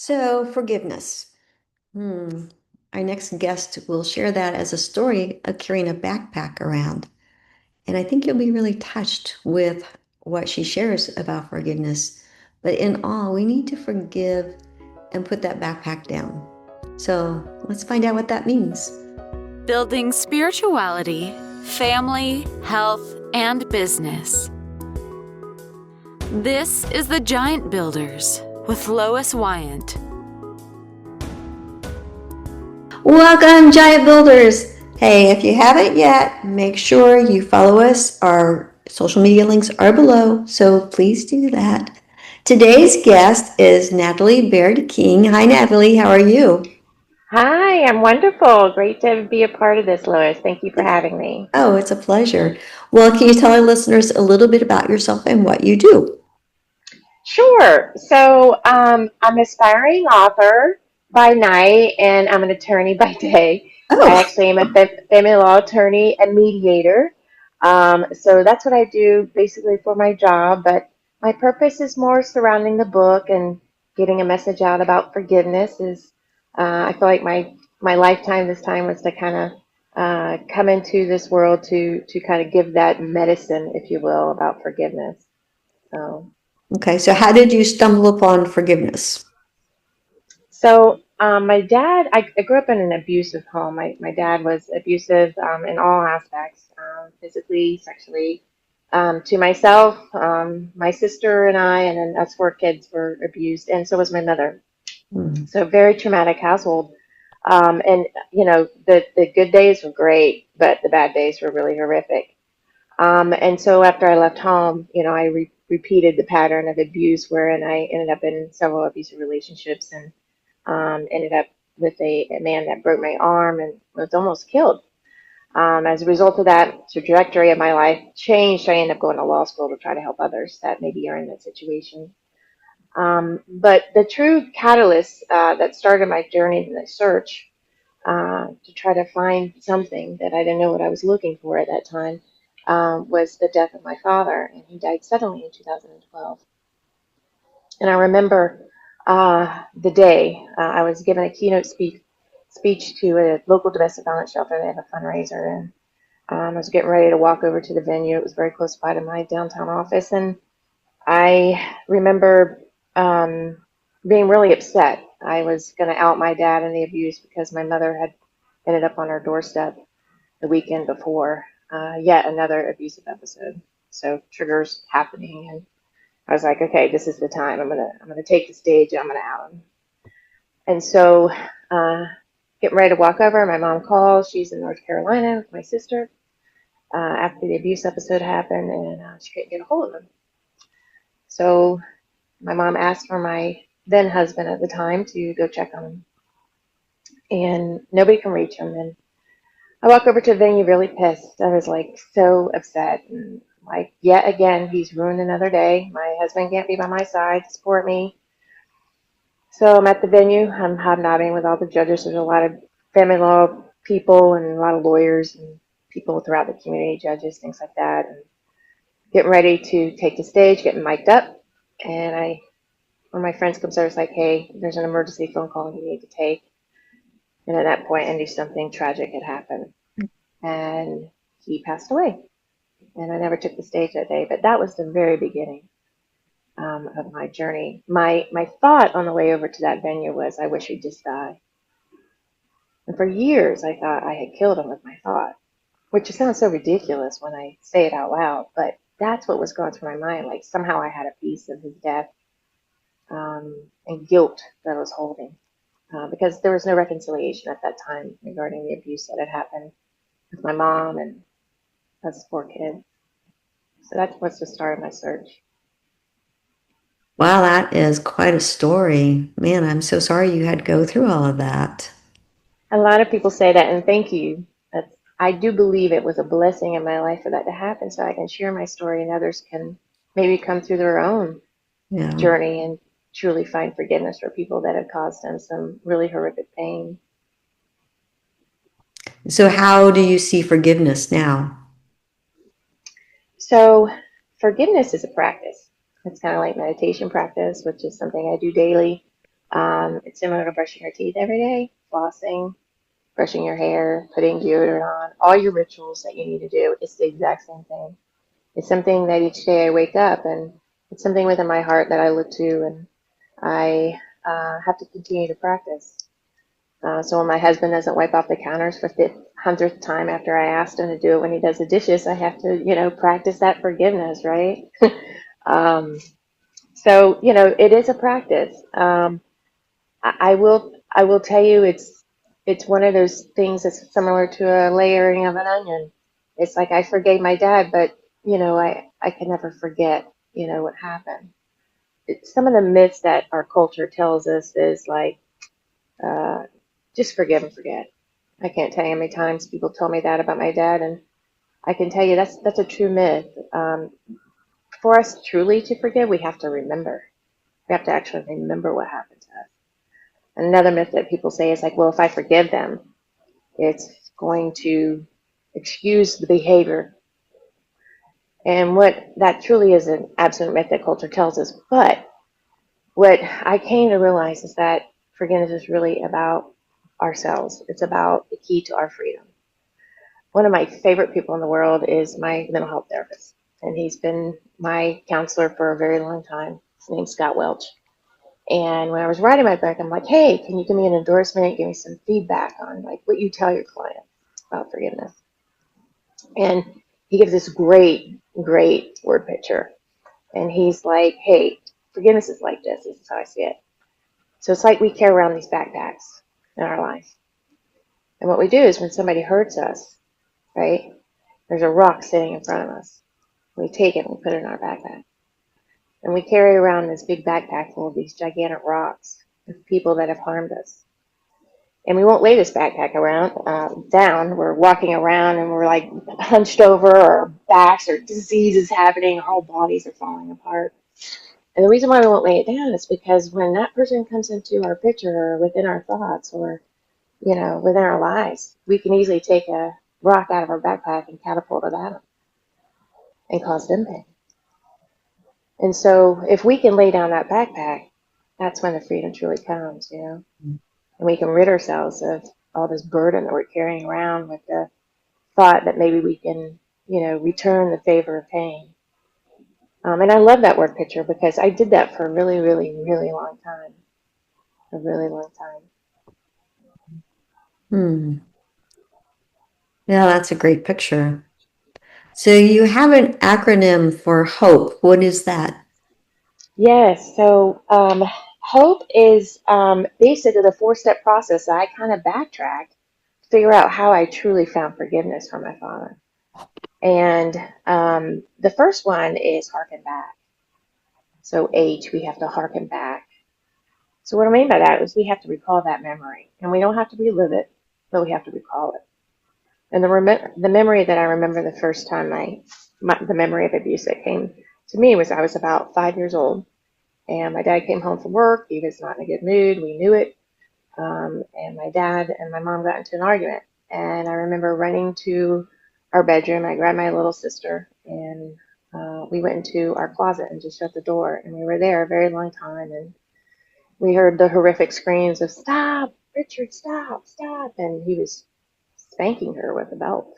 So, forgiveness. Hmm. Our next guest will share that as a story of carrying a backpack around. And I think you'll be really touched with what she shares about forgiveness. But in all, we need to forgive and put that backpack down. So, let's find out what that means. Building spirituality, family, health, and business. This is The Giant Builders with Lois Wyant. Welcome, Giant Builders. Hey, if you haven't yet, make sure you follow us. Our social media links are below, so please do that. Today's guest is Natalie Baird King. Hi, Natalie. How are you? Hi, I'm wonderful. Great to be a part of this, Lois. Thank you for having me. Oh, it's a pleasure. Well, can you tell our listeners a little bit about yourself and what you do? Sure. I'm an aspiring author by night, and I'm an attorney by day. I Oh, actually am a family law attorney and mediator. So that's what I do basically for my job. But my purpose is more surrounding the book and getting a message out about forgiveness. I feel like my lifetime this time was to kind of come into this world to kind of give that medicine, if you will, about forgiveness. So. okay. So, how did you stumble upon forgiveness? My dad, I grew up in an abusive home. My dad was abusive in all aspects, physically, sexually, to myself, my sister and I, and then us four kids were abused, and so was my mother. Hmm. So very traumatic household. And the good days were great, but the bad days were really horrific. And so after I left home, I repeated the pattern of abuse, wherein I ended up in several abusive relationships and ended up with a man that broke my arm and was almost killed. As a result of that, the trajectory of my life changed. I ended up going to law school to try to help others that maybe are in that situation. But the true catalyst that started my journey in the search to try to find something that I didn't know what I was looking for at that time was the death of my father, and he died suddenly in 2012. And I remember the day I was given a keynote speech to a local domestic violence shelter. They have a fundraiser, and I was getting ready to walk over to the venue. It was very close by to my downtown office, and I remember being really upset. I was going to out my dad in the abuse because my mother had ended up on our doorstep the weekend before, yet another abusive episode. So triggers happening, and I was like, okay, this is the time. I'm gonna take the stage. And I'm gonna out him. And so, uh, getting ready to walk over, my mom calls. She's in North Carolina with my sister after the abuse episode happened, and she couldn't get a hold of him. So my mom asked for my then husband at the time to go check on him, and nobody can reach him. And I walk over to the venue really pissed. I was like so upset, and like yet again, he's ruined another day. My husband can't be by my side to support me. So I'm at the venue. I'm hobnobbing with all the judges. There's a lot of family law people and a lot of lawyers and people throughout the community, judges, things like that. And getting ready to take the stage, getting mic'd up. And one of my friends comes over and is like, hey, there's an emergency phone call you need to take. And at that point, I knew something tragic had happened. And he passed away. And I never took the stage that day. But that was the very beginning of my journey. My thought on the way over to that venue was, I wish he'd just die. And for years, I thought I had killed him with my thought, which sounds so ridiculous when I say it out loud, but that's what was going through my mind. Like somehow I had a piece of his death and guilt that I was holding because there was no reconciliation at that time regarding the abuse that had happened with my mom and us four kids. So that was the start of my search. Wow, that is quite a story. Man, I'm so sorry you had to go through all of that. A lot of people say that, and thank you. I do believe it was a blessing in my life for that to happen so I can share my story and others can maybe come through their own Yeah. journey and truly find forgiveness for people that have caused them some really horrific pain. So, how do you see forgiveness now? So, forgiveness is a practice. It's kind of like meditation practice, which is something I do daily. It's similar to brushing your teeth every day, flossing, brushing your hair, putting deodorant on, all your rituals that you need to do. It's the exact same thing. It's something that each day I wake up, and it's something within my heart that I look to, and I have to continue to practice. So when my husband doesn't wipe off the counters for the 100th time after I asked him to do it when he does the dishes, I have to, practice that forgiveness, right? um, so, it is a practice. I will tell you, it's one of those things that's similar to a layering of an onion. It's like I forgave my dad, but I can never forget what happened. Some of the myths that our culture tells us is like, uh, just forgive and forget. I can't tell you how many times people told me that about my dad, and I can tell you that's a true myth. For us truly to forgive, we have to remember. We have to actually remember what happened to us. Another myth that people say is like, well, if I forgive them, it's going to excuse the behavior. And what that truly is an absolute myth that culture tells us. But what I came to realize is that forgiveness is really about ourselves. It's about the key to our freedom. One of my favorite people in the world is my mental health therapist, and he's been my counselor for a very long time. His name's Scott Welch. And when I was writing my book, I'm like, hey, can you give me an endorsement, give me some feedback on like what you tell your clients about forgiveness? And he gives this great, great word picture. And he's like, hey, forgiveness is like this. This is how I see it. So it's like we carry around these backpacks in our life. And what we do is when somebody hurts us, right, there's a rock sitting in front of us. We take it and we put it in our backpack. And we carry around this big backpack full of these gigantic rocks of people that have harmed us. And we won't lay this backpack around down. We're walking around and we're like hunched over, our backs or disease is happening, our whole bodies are falling apart. And the reason why we won't lay it down is because when that person comes into our picture or within our thoughts or, within our lives, we can easily take a rock out of our backpack and catapult it at them and cause them pain. And so if we can lay down that backpack, that's when the freedom truly comes. And we can rid ourselves of all this burden that we're carrying around with the thought that maybe we can, return the favor of pain. And I love that word picture because I did that for a really, really, really long time. A really long time. Hmm. Yeah, that's a great picture. So you have an acronym for HOPE. What is that? Yes. So hope is basically the four-step process that I kind of backtracked to figure out how I truly found forgiveness from my father. And the first one is harken back. So H, we have to harken back. So what I mean by that is we have to recall that memory, and we don't have to relive it, but we have to recall it. And the memory that I remember the first time the memory of abuse that came to me was I was about 5 years old, and my dad came home from work. He was not in a good mood. We knew it. And my dad and my mom got into an argument, and I remember running to our bedroom. I grabbed my little sister, and we went into our closet and just shut the door. And we were there a very long time, and we heard the horrific screams of "Stop, Richard! Stop! Stop!" And he was spanking her with a belt.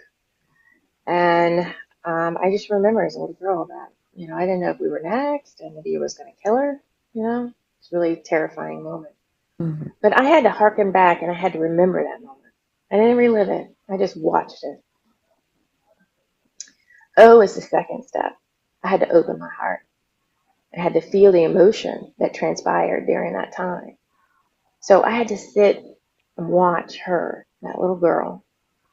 And I just remember as a little girl that I didn't know if we were next, and if he was going to kill her. It's a really terrifying moment. Mhm. But I had to harken back and I had to remember that moment. I didn't relive it. I just watched it. O is the second step. I had to open my heart. I had to feel the emotion that transpired during that time. So I had to sit and watch her, that little girl.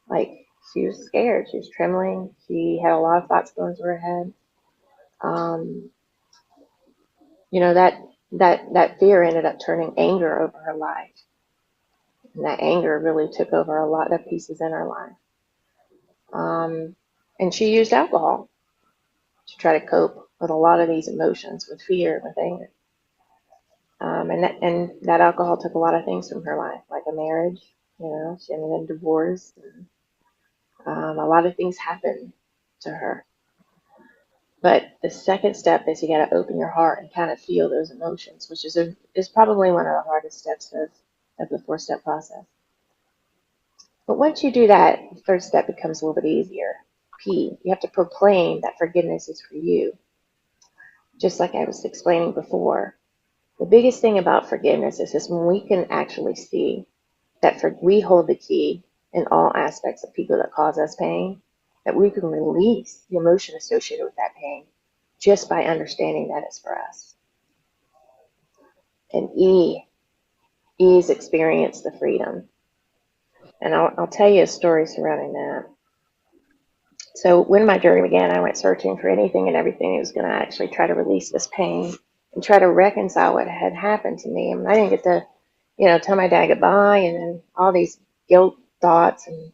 Like, she was scared. She was trembling. She had a lot of thoughts going through her head. Um, that fear ended up turning anger over her life. And that anger really took over a lot of pieces in her life. And she used alcohol to try to cope with a lot of these emotions, with fear, with anger. And that alcohol took a lot of things from her life, like a marriage. She ended in divorce. And, a lot of things happened to her. But the second step is you got to open your heart and kind of feel those emotions, which is probably one of the hardest steps of the 4-step process. But once you do that, the third step becomes a little bit easier. P, you have to proclaim that forgiveness is for you. Just like I was explaining before, the biggest thing about forgiveness is when we can actually see that we hold the key in all aspects of people that cause us pain, that we can release the emotion associated with that pain just by understanding that it's for us. And E is experience the freedom. And I'll tell you a story surrounding that. So when my journey began, I went searching for anything and everything that was going to actually try to release this pain and try to reconcile what had happened to me. And I didn't get to, tell my dad goodbye, and then all these guilt thoughts and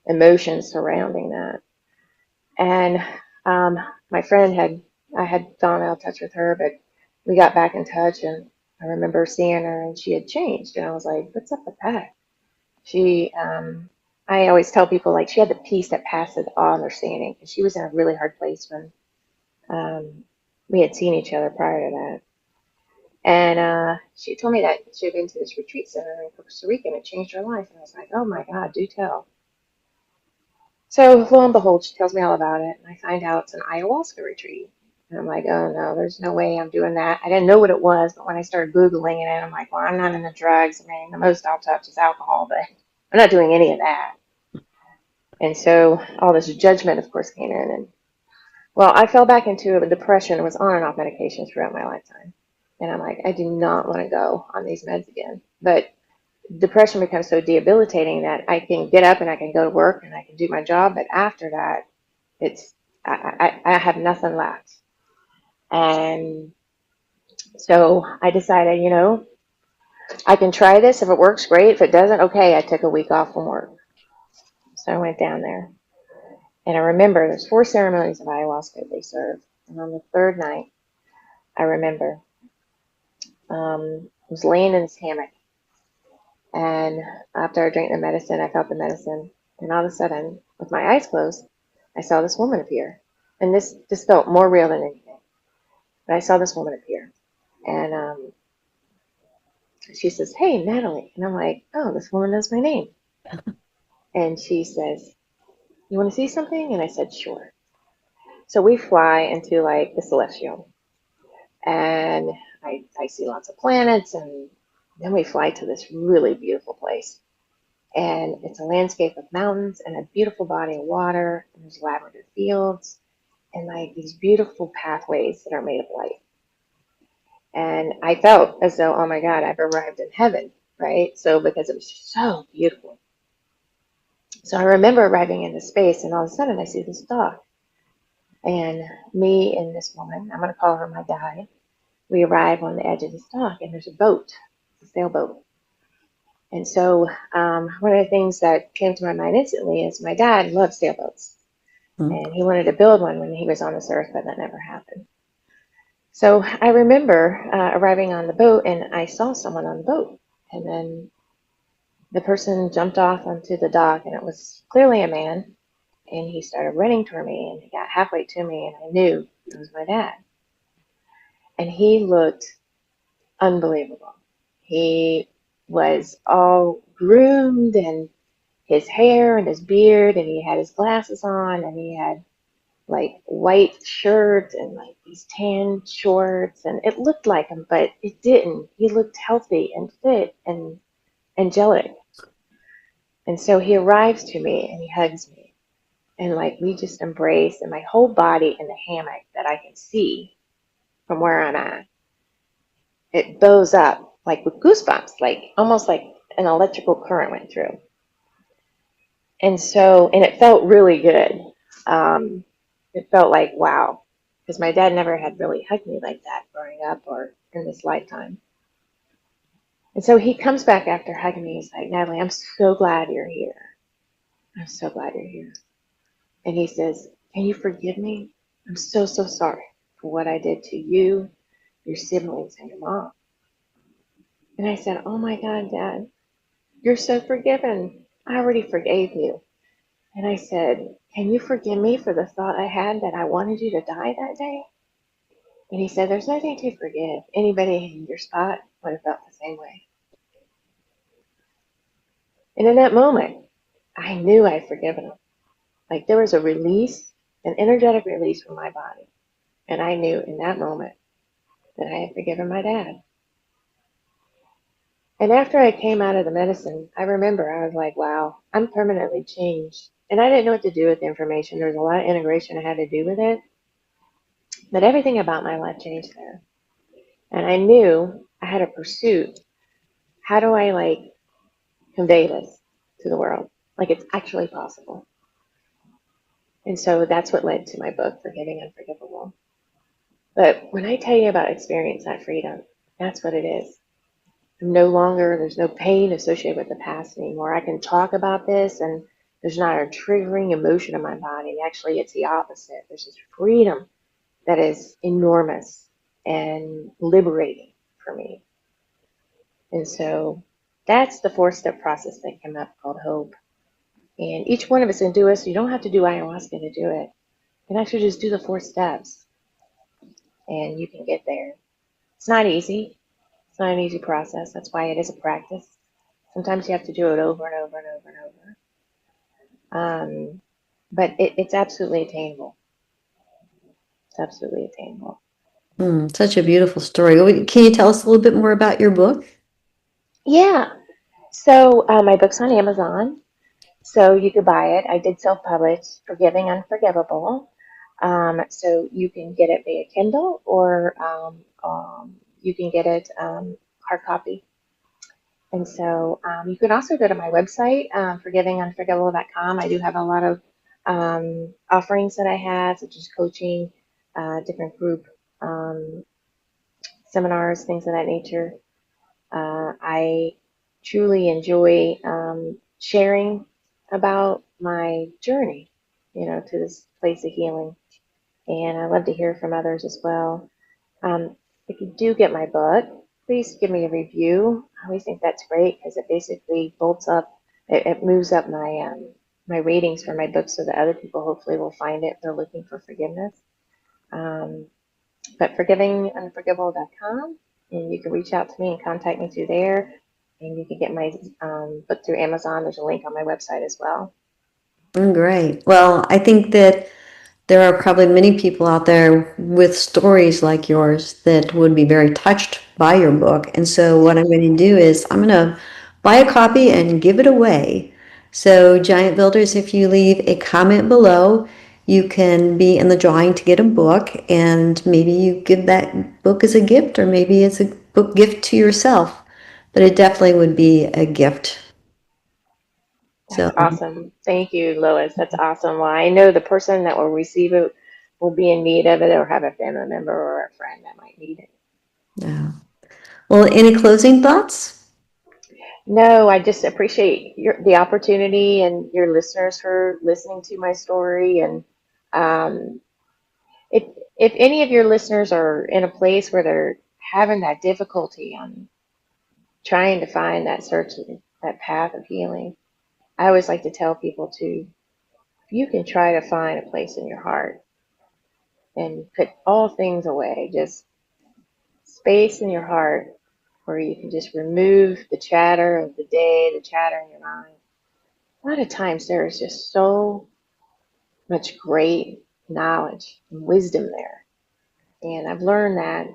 emotions surrounding that. And my friend I had gone out of touch with her, but we got back in touch, and I remember seeing her, and she had changed. And I was like, what's up with that? I always tell people, like, she had the peace that passes all understanding, because she was in a really hard place when we had seen each other prior to that. And she told me that she had been to this retreat center in Costa Rica, and it changed her life. And I was like, oh my God, do tell. So lo and behold, she tells me all about it, and I find out it's an ayahuasca retreat. And I'm like, oh no, there's no way I'm doing that. I didn't know what it was, but when I started Googling it, I'm like, well, I'm not into drugs. I mean, the most I'll touch is alcohol, but I'm not doing any of that. And so all this judgment, of course, came in. And well, I fell back into a depression and was on and off medication throughout my lifetime. And I'm like, I do not want to go on these meds again. But depression becomes so debilitating that I can get up and I can go to work and I can do my job. But after that, it's I have nothing left. And so I decided, I can try this. If it works, great. If it doesn't, okay, I took a week off from work. So I went down there. And I remember there's 4 ceremonies of ayahuasca they serve. And on the third night, I remember I was laying in this hammock. And after I drank the medicine, I felt the medicine. And all of a sudden, with my eyes closed, I saw this woman appear. And this felt more real than anything. But I saw this woman appear. And she says, hey, Natalie. And I'm like, oh, this woman knows my name. And she says, you want to see something? And I said, sure. So we fly into like the celestial. And I see lots of planets. And then we fly to this really beautiful place. And it's a landscape of mountains and a beautiful body of water. And there's lavender fields and like these beautiful pathways that are made of light. And I felt as though, oh my God, I've arrived in heaven, right? So because it was so beautiful. So I remember arriving in this space, and all of a sudden I see this dog. And me and this woman, I'm going to call her my guide, we arrive on the edge of this dock, and there's a boat, a sailboat. And so one of the things that came to my mind instantly is my dad loved sailboats. Mm. And he wanted to build one when he was on this earth, but that never happened. So I remember arriving on the boat, and I saw someone on the boat. And then the person jumped off onto the dock, and it was clearly a man. And he started running toward me, and he got halfway to me, and I knew it was my dad. And he looked unbelievable. He was all groomed, and his hair and his beard, and he had his glasses on, and he had like white shirt and like these tan shorts, and it looked like him, but it didn't. He looked healthy and fit and angelic. And so he arrives to me and he hugs me, and like we just embrace, and my whole body in the hammock that I can see from where I'm at, it bows up like with goosebumps, like almost like an electrical current went through. And it felt really good. It felt like, wow, because my dad never had really hugged me like that growing up or in this lifetime. And so he comes back after hugging me. He's like, Natalie, I'm so glad you're here. I'm so glad you're here. And he says, can you forgive me? I'm so, so sorry for what I did to you, your siblings, and your mom. And I said, oh my God, Dad, you're so forgiven. I already forgave you. And I said, "Can you forgive me for the thought I had that I wanted you to die that day?" And he said, "There's nothing to forgive. Anybody in your spot would have felt the same way." And in that moment, I knew I'd forgiven him. Like there was a release, an energetic release from my body. And I knew in that moment that I had forgiven my dad. And after I came out of the medicine, I remember I was like, wow, I'm permanently changed. And I didn't know what to do with the information. There was a lot of integration I had to do with it. But everything about my life changed there. And I knew I had a pursuit. How do I convey this to the world? Like it's actually possible. And so that's what led to my book, Forgiving Unforgivable. But when I tell you about experience that freedom, that's what it is. I'm no longer, there's no pain associated with the past anymore. I can talk about this and there's not a triggering emotion in my body. Actually, it's the opposite. There's this freedom that is enormous and liberating for me. And so that's the 4-step process that came up called hope. And each one of us can do it, so you don't have to do ayahuasca to do it. You can actually just do the 4 steps and you can get there. It's not easy. It's not an easy process. That's why it is a practice. Sometimes you have to do it over and over and over and over. But it's absolutely attainable. It's absolutely attainable. Such a beautiful story. Can you tell us a little bit more about your book? Yeah. So my book's on Amazon, so you could buy it. I did self-publish, Forgiving Unforgivable. So you can get it via Kindle or you can get it hard copy. And so you can also go to my website, forgivingunforgivable.com. I do have a lot of offerings that I have, such as coaching, different group um, seminars, things of that nature. I truly enjoy sharing about my journey, to this place of healing. And I love to hear from others as well. Um, if you do get my book, please give me a review. I always think that's great because it basically bolts up, it moves up my ratings for my book so that other people hopefully will find it if they're looking for forgiveness. Um, but forgivingunforgivable.com, and you can reach out to me and contact me through there. And you can get my book through Amazon. There's a link on my website as well. Great. Well, I think that there are probably many people out there with stories like yours that would be very touched by your book. And so, what I'm going to do is I'm going to buy a copy and give it away. So, Giant Builders, if you leave a comment below, you can be in the drawing to get a book, and maybe you give that book as a gift, or maybe it's a book gift to yourself. But it definitely would be a gift. So, That's awesome. Thank you, Lois. That's awesome. Well, I know the person that will receive it will be in need of it or have a family member or a friend that might need it. yeah. Well, any closing thoughts? No, I just appreciate the opportunity and your listeners for listening to my story. And um, if if any of your listeners are in a place where they're having that difficulty on trying to find that search, that path of healing, I always like to tell people to, if you can try to find a place in your heart and put all things away, just space in your heart where you can just remove the chatter of the day, the chatter in your mind. A lot of times there is just so much great knowledge and wisdom there. And I've learned that,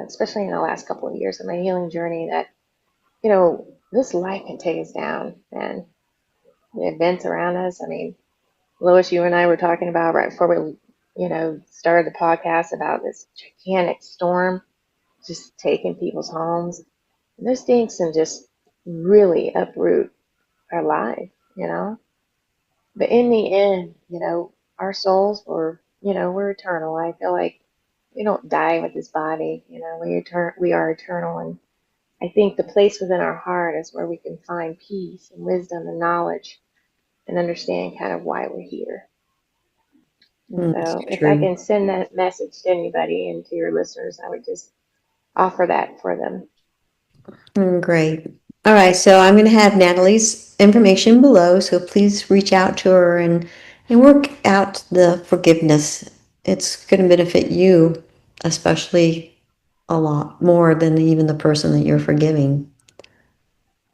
especially in the last couple of years of my healing journey, that, this life can take us down and the events around us. I mean, Lois, you and I were talking about right before we, started the podcast about this gigantic storm just taking people's homes. And those things can just really uproot our life, you know. But in the end, our souls we're eternal. I feel like we don't die with this body, we are eternal. And I think the place within our heart is where we can find peace and wisdom and knowledge and understand kind of why we're here. And So so if I true. can send that message to anybody and to your listeners, I would just offer that for them. Great. All right. So I'm going to have Natalie's information below, so please reach out to her and work out the forgiveness. It's going to benefit you, especially a lot more than even the person that you're forgiving.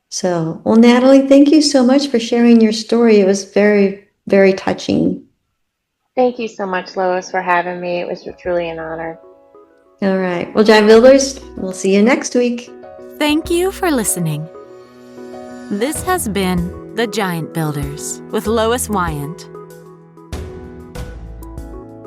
So, well, Natalie, thank you so much for sharing your story. It was very, very touching. Thank you so much, Lois, for having me. It was truly an honor. All right. Well, Giant Builders, we'll see you next week. Thank you for listening. This has been The Giant Builders with Lois Wyant.